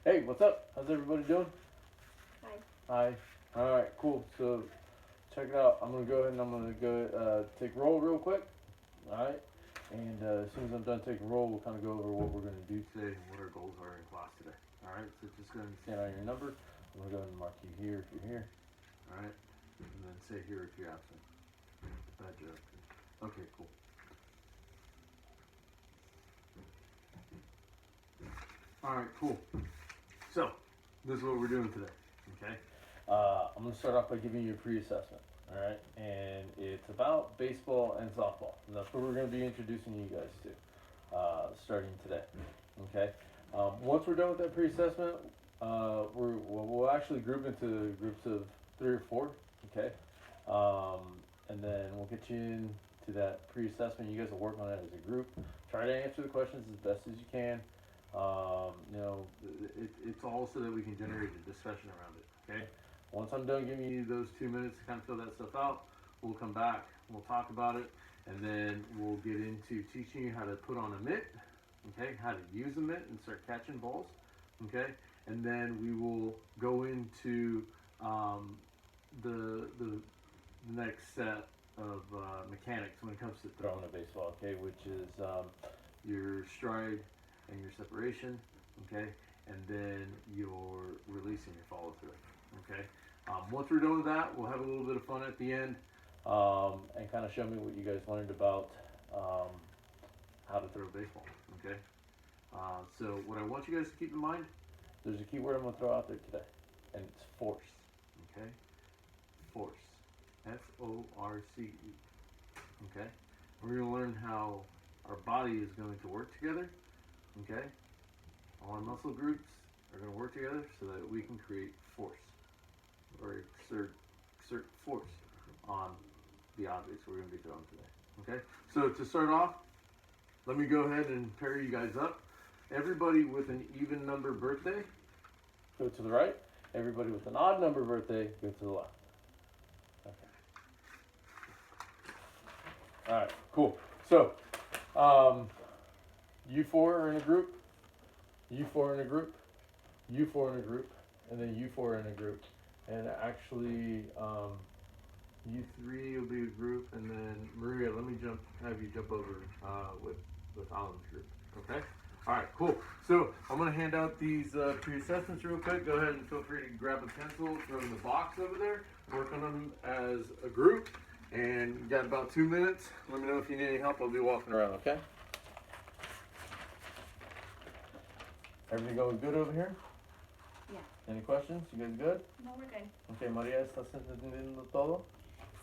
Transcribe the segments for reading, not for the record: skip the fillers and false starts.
Hey, what's up? How's everybody doing? Hi. Hi. All right, cool. So check it out. I'm gonna go ahead and I'm gonna go take roll real quick. All right. And as soon as I'm done taking roll, we'll kind of go over what we're gonna do today and what our goals are in class today. All right. So just go ahead and stand on your number. I'm gonna go ahead and mark you here if you're here. All right. And then say here if you're absent. Bad joke. Okay, cool. All right, cool. So, this is what we're doing today, okay? I'm going to start off by giving you a pre-assessment, all right? And it's about baseball and softball. And that's what we're going to be introducing you guys to starting today, okay? Once we're done with that pre-assessment, we'll actually group into groups of 3 or 4, okay? And then we'll get you into that pre-assessment. You guys will work on it as a group. Try to answer the questions as best as you can. It's all so that we can generate a discussion around it, okay? Once I'm done giving you those 2 minutes to kind of fill that stuff out, we'll come back, we'll talk about it, and then we'll get into teaching you how to put on a mitt, okay? How to use a mitt and start catching balls, okay? And then we will go into the next set of mechanics when it comes to throwing a baseball, okay? Which is your stride and your separation, okay, and then your releasing your follow through, okay. Once we're done with that, we'll have a little bit of fun at the end, and kind of show me what you guys learned about how to throw a baseball, okay. So what I want you guys to keep in mind, there's a key word I'm going to throw out there today, and it's force, okay. Force, Force, okay. We're going to learn how our body is going to work together. Okay, all our muscle groups are going to work together so that we can create force or exert force on the objects we're going to be throwing today. Okay, so to start off, let me go ahead and pair you guys up. Everybody with an even number birthday, go to the right. Everybody with an odd number birthday, go to the left. Okay. All right, cool. So, you 4 are in a group. You 4 in a group, you 4 in a group, and then you 4 in a group. And actually, you 3 will be a group, and then Maria, let me have you jump over with Alan's group. Okay? All right, cool. So I'm gonna hand out these pre-assessments real quick. Go ahead and feel free to grab a pencil from the box over there. Work on them as a group, and you got about 2 minutes. Let me know if you need any help. I'll be walking around. Okay? Everything going good over here? Yeah. Any questions? You guys good? No, we're good. Okay, Maria, ¿estás entendiendo todo?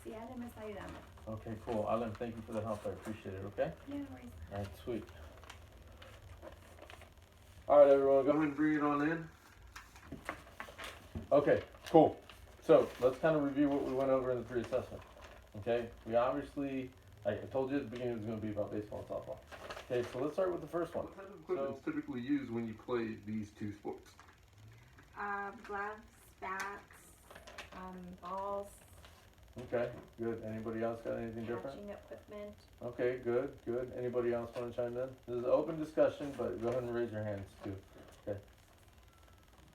Sí, Ale me está ayudando. Okay, cool. Alan, thank you for the help. I appreciate it, okay? Yeah, no worries. All right, sweet. All right, everyone, go ahead and bring it on in. Okay, cool. So let's kind of review what we went over in the pre-assessment. Okay, we obviously, I told you at the beginning it was going to be about baseball and softball. Okay, so let's start with the first one. What type of equipment is typically used when you play these 2 sports? Gloves, bats, balls. Okay, good. Anybody else got anything different? Catching equipment. Okay, good, good. Anybody else want to chime in? This is an open discussion, but go ahead and raise your hands too. Okay.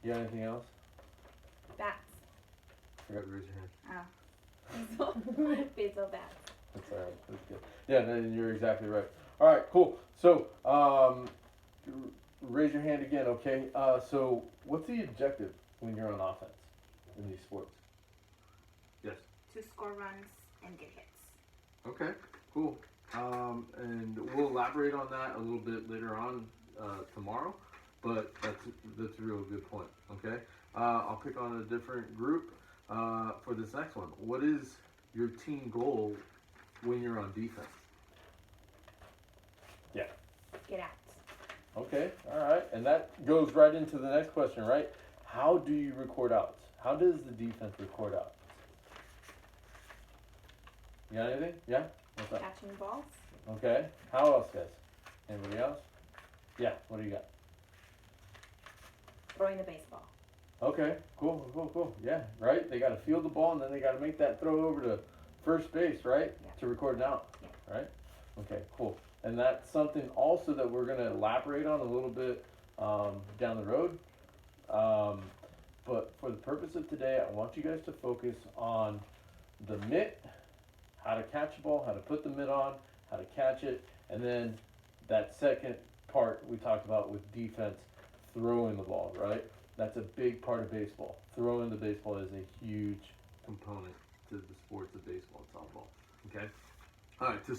You got anything else? Bats. Forgot to raise your hand. Oh. Baseball bats. That's all right. That's good. Yeah, no, you're exactly right. All right, cool. So, raise your hand again, okay? So, what's the objective when you're on offense in these sports? Yes. To score runs and get hits. Okay, cool. And we'll elaborate on that a little bit later on tomorrow, but that's a real good point, okay? I'll pick on a different group for this next one. What is your team goal when you're on defense? Yeah. Get out. Okay, all right. And that goes right into the next question, right? How do you record outs? How does the defense record outs? You got anything? Yeah? What's that? Catching balls. Okay. How else, guys? Anybody else? Yeah, what do you got? Throwing the baseball. Okay, cool. Yeah, right? They got to field the ball and then they got to make that throw over to first base, right? Yeah. To record an out, Yeah. right? Okay, cool. And that's something also that we're going to elaborate on a little bit down the road. But for the purpose of today, I want you guys to focus on the mitt, how to catch a ball, how to put the mitt on, how to catch it, and then that second part we talked about with defense, throwing the ball, right? That's a big part of baseball. Throwing the baseball is a huge component to the sports of baseball and softball. Okay. All right. To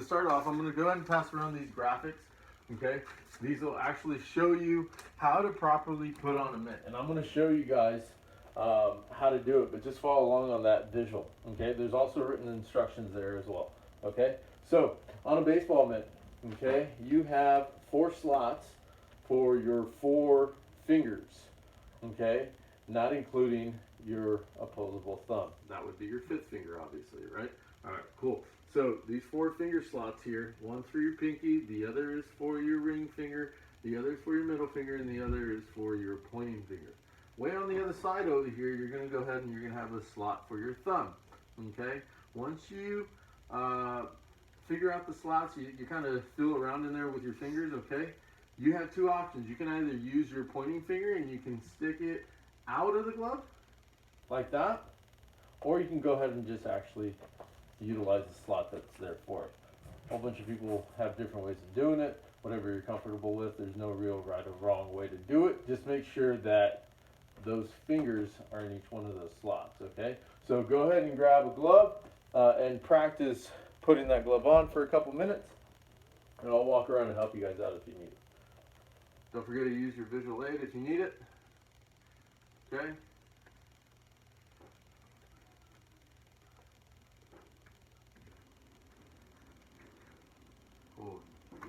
start off, I'm going to go ahead and pass around these graphics. Okay. These will actually show you how to properly put on a mitt, and I'm going to show you guys how to do it. But just follow along on that visual. Okay. There's also written instructions there as well. Okay. So on a baseball mitt, okay, you have 4 slots for your 4 fingers, okay, not including your opposable thumb. That would be your 5th finger, obviously, right? All right, cool. So these 4 finger slots here, one for your pinky, the other is for your ring finger, the other is for your middle finger, and the other is for your pointing finger. Way on the other side over here, you're going to go ahead and you're going to have a slot for your thumb, okay? Once you figure out the slots, you kind of feel around in there with your fingers, okay? You have 2 options. You can either use your pointing finger and you can stick it out of the glove, like that, or you can go ahead and just actually utilize the slot that's there for it. A whole bunch of people have different ways of doing it, whatever you're comfortable with. There's no real right or wrong way to do it. Just make sure that those fingers are in each one of those slots, okay? So go ahead and grab a glove and practice putting that glove on for a couple minutes, and I'll walk around and help you guys out if you need it. Don't forget to use your visual aid if you need it. Okay? Cool.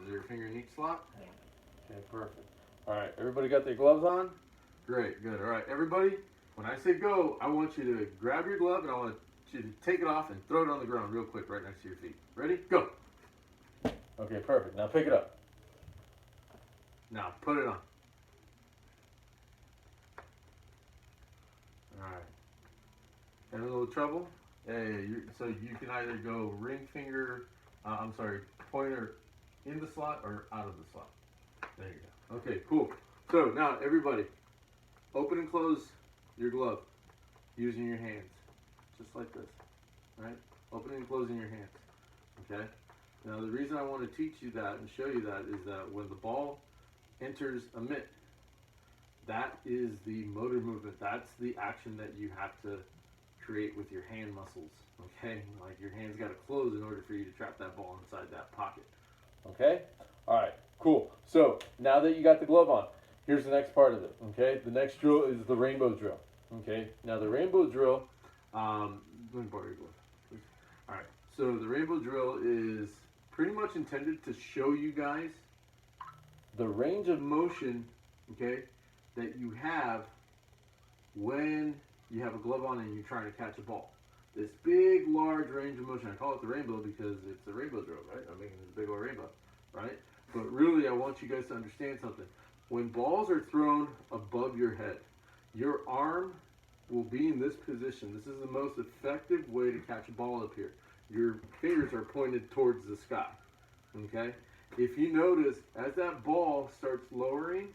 Is your finger in each slot? Yeah. Okay, perfect. All right, everybody got their gloves on? Great, good. All right, everybody, when I say go, I want you to grab your glove and I want you to take it off and throw it on the ground real quick right next to your feet. Ready? Go. Okay, perfect. Now pick it up. Now put it on. All right. Having a little trouble? Yeah. So you can either go ring finger, pointer in the slot or out of the slot. There you go. Okay, cool. So now everybody, open and close your glove using your hands, just like this, right? Opening and closing your hands, okay? Now the reason I want to teach you that and show you that is that when the ball enters a mitt, that is the motor movement. That's the action that you have to create with your hand muscles, okay? Like your hands got to close in order for you to trap that ball inside that pocket, okay? All right, cool. So now that you got the glove on, here's the next part of it, okay? The next drill is the rainbow drill, okay? Now the rainbow drill, let me borrow your glove, please. All right, so the rainbow drill is pretty much intended to show you guys the range of motion, okay, that you have when you have a glove on and you're trying to catch a ball. This big, large range of motion. I call it the rainbow because it's a rainbow drill, right? I'm making this big old rainbow, right? But really, I want you guys to understand something. When balls are thrown above your head, your arm will be in this position. This is the most effective way to catch a ball up here. Your fingers are pointed towards the sky, okay? If you notice, as that ball starts lowering,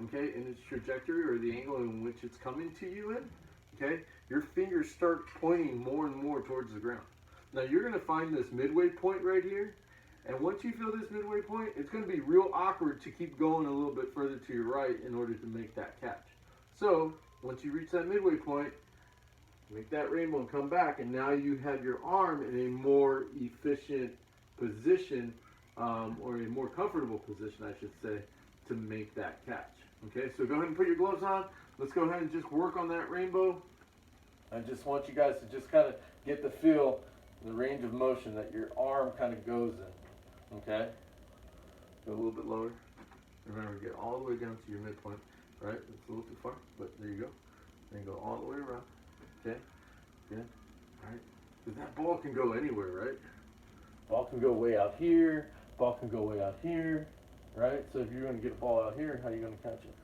okay, in its trajectory or the angle in which it's coming to you in, okay, your fingers start pointing more and more towards the ground. Now you're going to find this midway point right here, and once you feel this midway point, it's going to be real awkward to keep going a little bit further to your right in order to make that catch. So once you reach that midway point, make that rainbow and come back, and now you have your arm in a more efficient position, or a more comfortable position, I should say, to make that catch. Okay, so go ahead and put your gloves on. Let's go ahead and just work on that rainbow. I just want you guys to just kind of get the feel, the range of motion that your arm kind of goes in. Okay, go a little bit lower. Remember, get all the way down to your midpoint. Right, it's a little too far, but there you go. Then go all the way around. Okay, good. All right, because that ball can go anywhere, right? Ball can go way out here. Ball can go way out here. Right? So if you're going to get a ball out here, how are you going to catch it?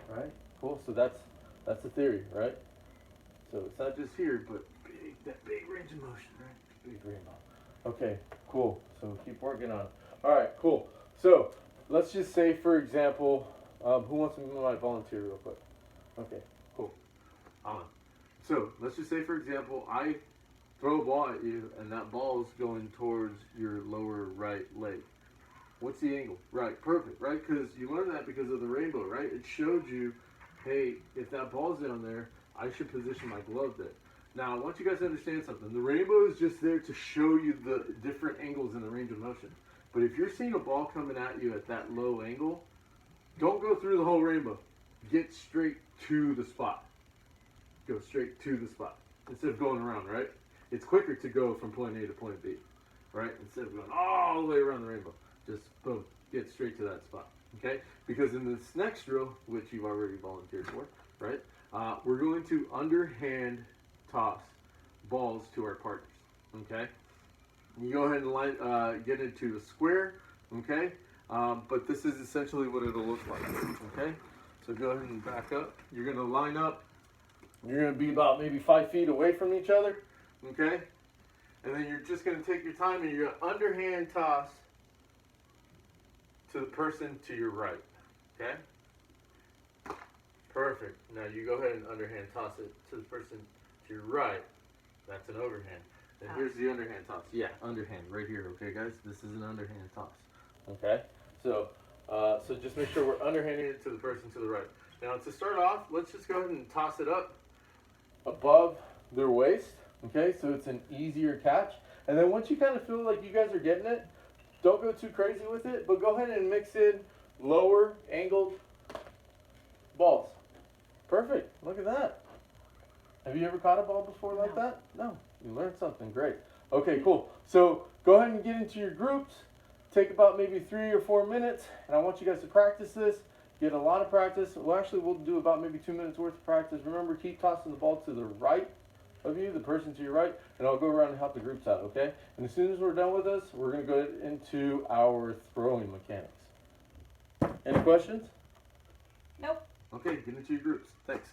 Right? Cool. So that's the theory, right? So it's not just here, but that big range of motion, right? Big rainbow. Okay, cool. So keep working on it. All right, cool. So let's just say, for example, Who wants to might volunteer real quick? Okay. So let's just say, for example, I throw a ball at you, and that ball is going towards your lower right leg. What's the angle? Right, perfect, right? Because you learned that because of the rainbow, right? It showed you, hey, if that ball's down there, I should position my glove there. Now, I want you guys to understand something. The rainbow is just there to show you the different angles in the range of motion. But if you're seeing a ball coming at you at that low angle, don't go through the whole rainbow. Get straight to the spot. Go straight to the spot instead of going around, right? It's quicker to go from point A to point B, right? Instead of going all the way around the rainbow. Just boom, get straight to that spot, okay? Because in this next drill, which you've already volunteered for, right? We're going to underhand toss balls to our partners, okay? You go ahead and get into a square, okay? But this is essentially what it'll look like, okay? So go ahead and back up. You're gonna line up. You're gonna be about maybe 5 feet away from each other, okay? And then you're just gonna take your time and you're gonna underhand toss to the person to your right, okay? Perfect. Now you go ahead and underhand toss it to the person to your right. That's an overhand. And here's the underhand toss. Yeah, underhand right here, okay, guys? This is an underhand toss, okay? So just make sure we're underhanding it to the person to the right. Now to start off, let's just go ahead and toss it up above their waist, okay? So it's an easier catch. And then once you kind of feel like you guys are getting it, don't go too crazy with it, but go ahead and mix in lower angled balls. Perfect. Look at that. Have you ever caught a ball before like that? No. You learned something. Great. Okay, cool. So go ahead and get into your groups. Take about maybe 3 or 4 minutes, and I want you guys to practice this. Get a lot of practice. Well, actually, we'll do about maybe 2 minutes worth of practice. Remember, keep tossing the ball to the right of you, the person to your right, and I'll go around and help the groups out, okay? And as soon as we're done with this, we're going to go into our throwing mechanics. Any questions? Nope. Okay, get into your groups. Thanks.